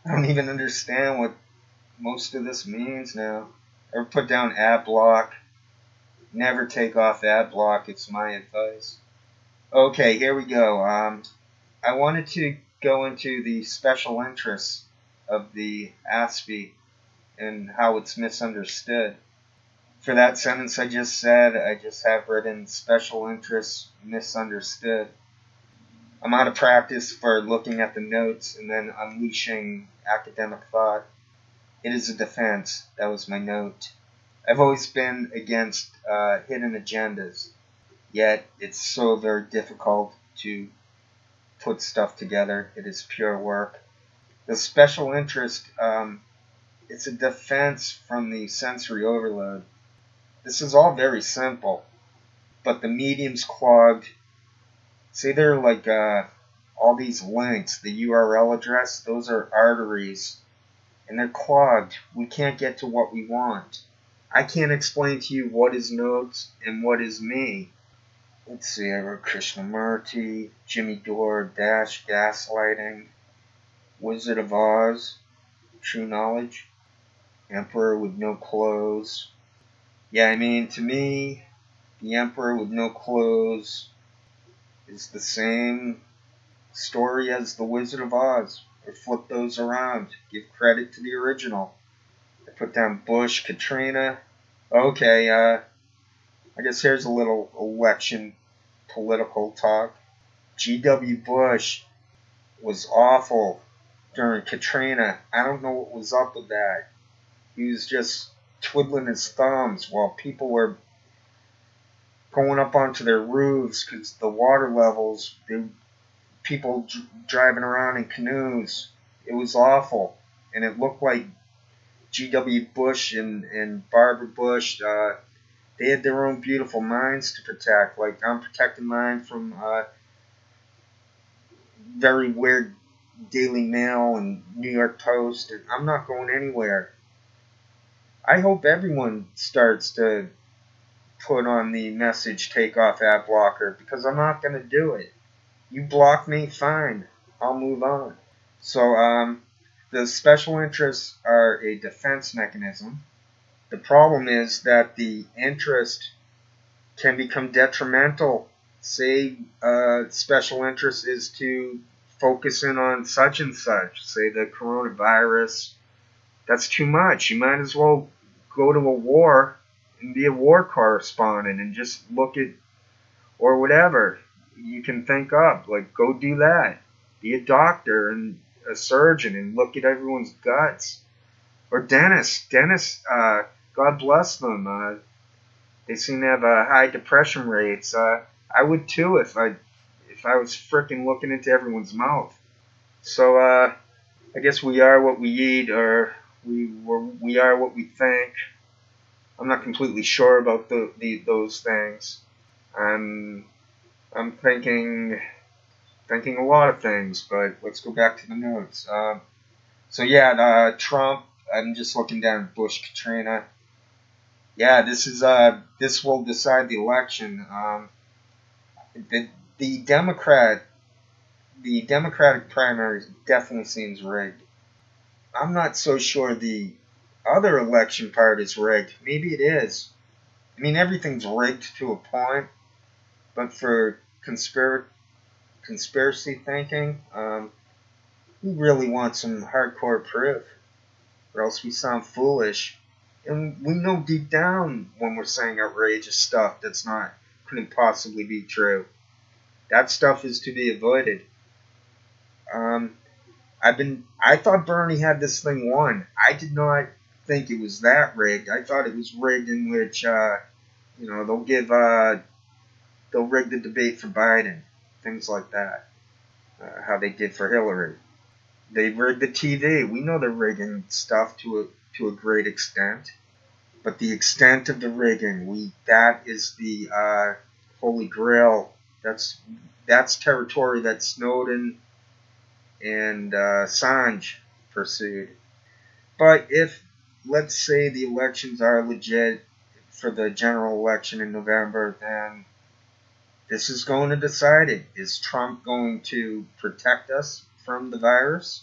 I don't even understand what most of this means now. Or put down ad block. Never take off ad block. It's my advice. Okay, here we go. I wanted to go into the special interests of the ASPE and how it's misunderstood. For that sentence I just said, I just have written special interests misunderstood. I'm out of practice for looking at the notes and then unleashing academic thought. It is a defense. That was my note. I've always been against hidden agendas, yet it's so very difficult to put stuff together. It is pure work. The special interest, it's a defense from the sensory overload. This is all very simple, but the medium's clogged. Say there are like all these links, the URL address, those are arteries, and they're clogged. We can't get to what we want. I can't explain to you what is notes and what is me. Let's see, I wrote Krishnamurti, Jimmy Dore, Dash, Gaslighting, Wizard of Oz, True Knowledge, Emperor with No Clothes. Yeah, I mean, to me, the Emperor with No Clothes is the same story as the Wizard of Oz. Or flip those around. Give credit to the original. I put down Bush, Katrina. Okay, I guess here's a little election political talk. G.W. Bush was awful during Katrina. I don't know what was up with that. He was just twiddling his thumbs while people were going up onto their roofs because the water levels, people driving around in canoes. It was awful. And it looked like G.W. Bush and Barbara Bush, they had their own beautiful minds to protect. Like, I'm protecting mine from very weird Daily Mail and New York Post, and I'm not going anywhere. I hope everyone starts to put on the message take off ad blocker because I'm not going to do it. You block me, fine. I'll move on. So, the special interests are a defense mechanism. The problem is that the interest can become detrimental. Say special interest is to focus in on such and such, say the coronavirus. That's too much. You might as well go to a war and be a war correspondent and just look at, or whatever you can think up. Like, go do that. Be a doctor and a surgeon and look at everyone's guts. Or dentists. God bless them. They seem to have high depression rates. I would too if I was frickin' looking into everyone's mouth. So I guess we are what we eat, or we are what we think. I'm not completely sure about those things. I'm thinking a lot of things, but let's go back to the notes. So yeah, Trump. I'm just looking down at Bush, Katrina. Yeah, this will decide the election. The the Democratic primary definitely seems rigged. I'm not so sure the other election part is rigged. Maybe it is. I mean, everything's rigged to a point, but for conspiracy thinking, we really want some hardcore proof, or else we sound foolish. And we know deep down when we're saying outrageous stuff couldn't possibly be true. That stuff is to be avoided. Um, I thought Bernie had this thing won. I did not think it was that rigged. I thought it was rigged in which, they'll rig the debate for Biden, things like that. How they did for Hillary. They rigged the TV. We know they're rigging stuff to a great extent, but the extent of the rigging, that is the holy grail. That's territory that Snowden and Assange pursued. But if, let's say, the elections are legit for the general election in November, then this is going to decide it. Is Trump going to protect us from the virus?